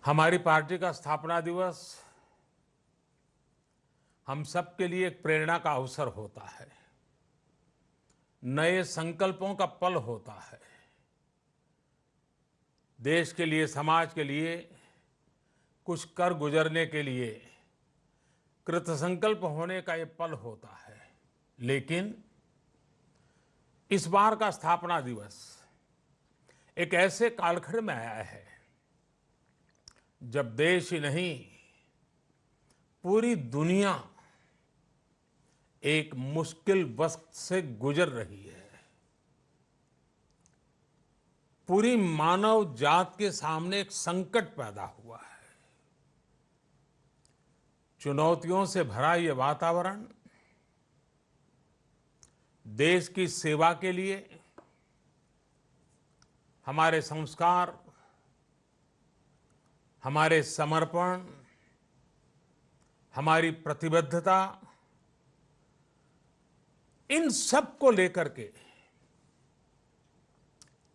हमारी पार्टी का स्थापना दिवस हम सब के लिए एक प्रेरणा का अवसर होता है। नए संकल्पों का पल होता है। देश के लिए, समाज के लिए कुछ कर गुजरने के लिए कृतसंकल्प होने का ये पल होता है। लेकिन इस बार का स्थापना दिवस एक ऐसे कालखंड में आया है जब देश ही नहीं, पूरी दुनिया एक मुश्किल वक्त से गुजर रही है। पूरी मानव जात के सामने एक संकट पैदा हुआ है। चुनौतियों से भरा ये वातावरण देश की सेवा के लिए हमारे संस्कार, हमारे समर्पण, हमारी प्रतिबद्धता, इन सब को लेकर के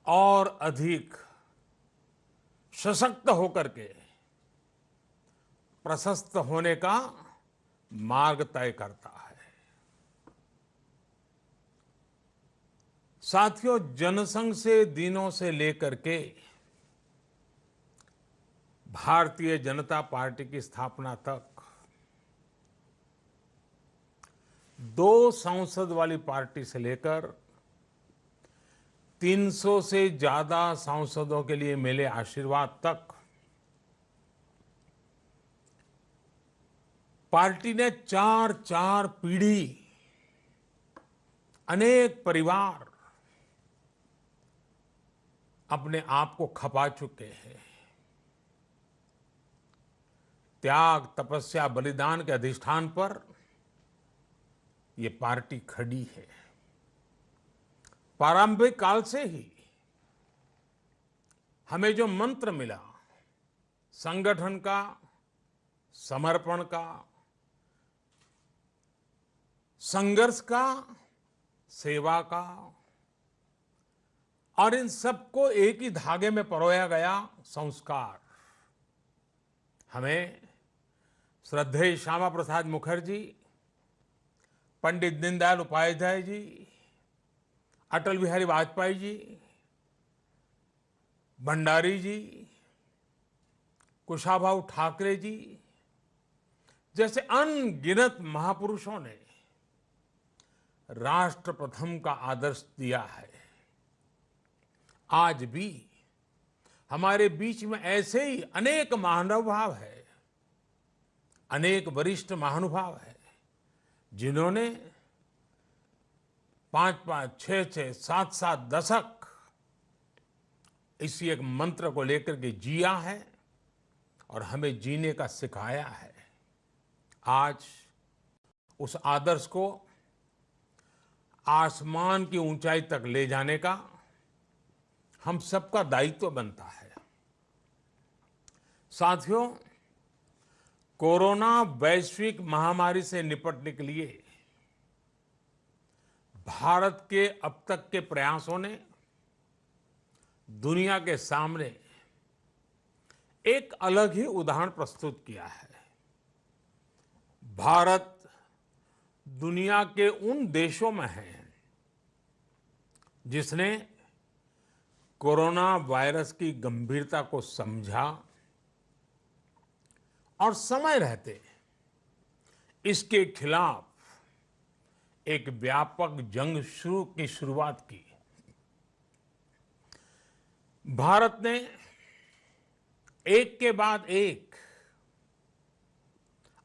और अधिक सशक्त होकर के प्रशस्त होने का मार्ग तय करता है। साथियों, जनसंघ से दिनों से लेकर के भारतीय जनता पार्टी की स्थापना तक 2 सांसद वाली पार्टी से लेकर 300 से ज्यादा सांसदों के लिए मिले आशीर्वाद तक पार्टी ने 4 पीढ़ी, अनेक परिवार अपने आप को खपा चुके हैं। त्याग, तपस्या, बलिदान के अधिष्ठान पर ये पार्टी खड़ी है। प्रारंभिक काल से ही हमें जो मंत्र मिला, संगठन का, समर्पण का, संघर्ष का, सेवा का, और इन सबको एक ही धागे में परोया गया संस्कार, हमें श्रद्धेय श्यामा प्रसाद मुखर्जी, पंडित दीनदयाल उपाध्याय जी, अटल बिहारी वाजपेयी जी, भंडारी जी, कुशाभाऊ ठाकरे जी जैसे अनगिनत महापुरुषों ने राष्ट्र प्रथम का आदर्श दिया है। आज भी हमारे बीच में ऐसे ही अनेक महानुभाव है, अनेक वरिष्ठ महानुभाव है, जिन्होंने 5-5, 6-6, 7-7 दशक इसी एक मंत्र को लेकर के जिया है और हमें जीने का सिखाया है। आज उस आदर्श को आसमान की ऊंचाई तक ले जाने का हम सबका दायित्व बनता है। साथियों, कोरोना वैश्विक महामारी से निपटने के लिए भारत के अब तक के प्रयासों ने दुनिया के सामने एक अलग ही उदाहरण प्रस्तुत किया है। भारत दुनिया के उन देशों में है जिसने कोरोना वायरस की गंभीरता को समझा और समय रहते इसके खिलाफ एक व्यापक जंग की शुरुआत की। भारत ने एक के बाद एक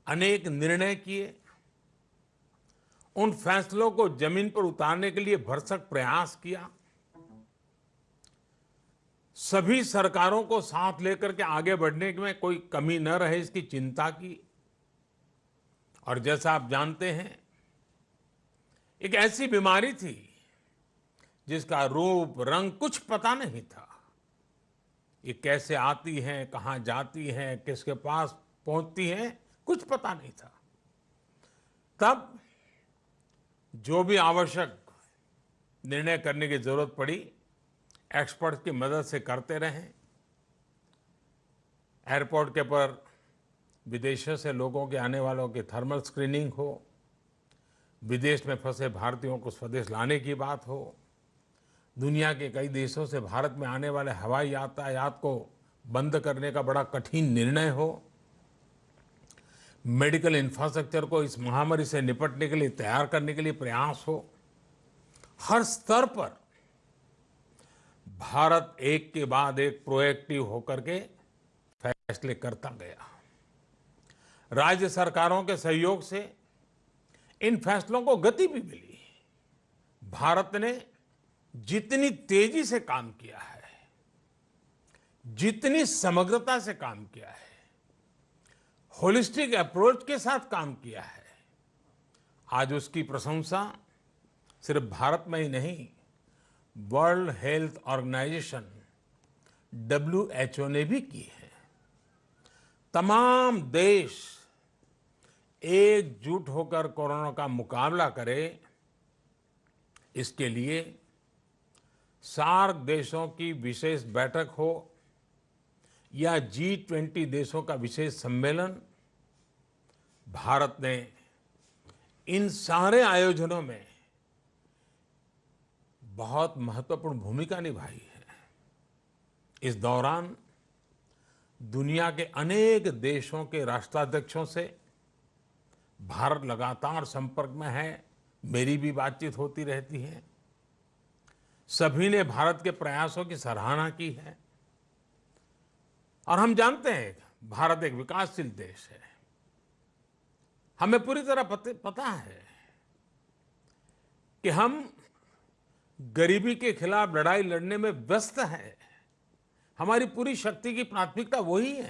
अनेक निर्णय किए, उन फैसलों को जमीन पर उतारने के लिए भरसक प्रयास किया, सभी सरकारों को साथ लेकर के आगे बढ़ने में कोई कमी न रहे इसकी चिंता की। और जैसा आप जानते हैं, एक ऐसी बीमारी थी जिसका रूप रंग कुछ पता नहीं था। ये कैसे आती है, कहां जाती है, किसके पास पहुंचती है, कुछ पता नहीं था। तब जो भी आवश्यक निर्णय करने की जरूरत पड़ी, एक्सपर्ट की मदद से करते रहे। एयरपोर्ट के पर विदेशों से लोगों के आने वालों की थर्मल स्क्रीनिंग हो, विदेश में फंसे भारतीयों को स्वदेश लाने की बात हो, दुनिया के कई देशों से भारत में आने वाले हवाई यातायात को बंद करने का बड़ा कठिन निर्णय हो, मेडिकल इंफ्रास्ट्रक्चर को इस महामारी से निपटने के लिए तैयार करने के लिए प्रयास हो, हर स्तर पर भारत एक के बाद एक प्रोएक्टिव होकर के फैसले करता गया। राज्य सरकारों के सहयोग से इन फैसलों को गति भी मिली। भारत ने जितनी तेजी से काम किया है, जितनी समग्रता से काम किया है, होलिस्टिक अप्रोच के साथ काम किया है, आज उसकी प्रशंसा सिर्फ भारत में ही नहीं, वर्ल्ड हेल्थ ऑर्गेनाइजेशन WHO ने भी की है। तमाम देश एकजुट होकर कोरोना का मुकाबला करें, इसके लिए सार्क देशों की विशेष बैठक हो या G20 देशों का विशेष सम्मेलन, भारत ने इन सारे आयोजनों में बहुत महत्वपूर्ण भूमिका निभाई है। इस दौरान दुनिया के अनेक देशों के राष्ट्राध्यक्षों से भारत लगातार संपर्क में है, मेरी भी बातचीत होती रहती है। सभी ने भारत के प्रयासों की सराहना की है और हम जानते हैं भारत एक विकासशील देश है। हमें पूरी तरह पता है कि हम गरीबी के खिलाफ लड़ाई लड़ने में व्यस्त हैं। हमारी पूरी शक्ति की प्राथमिकता वही है।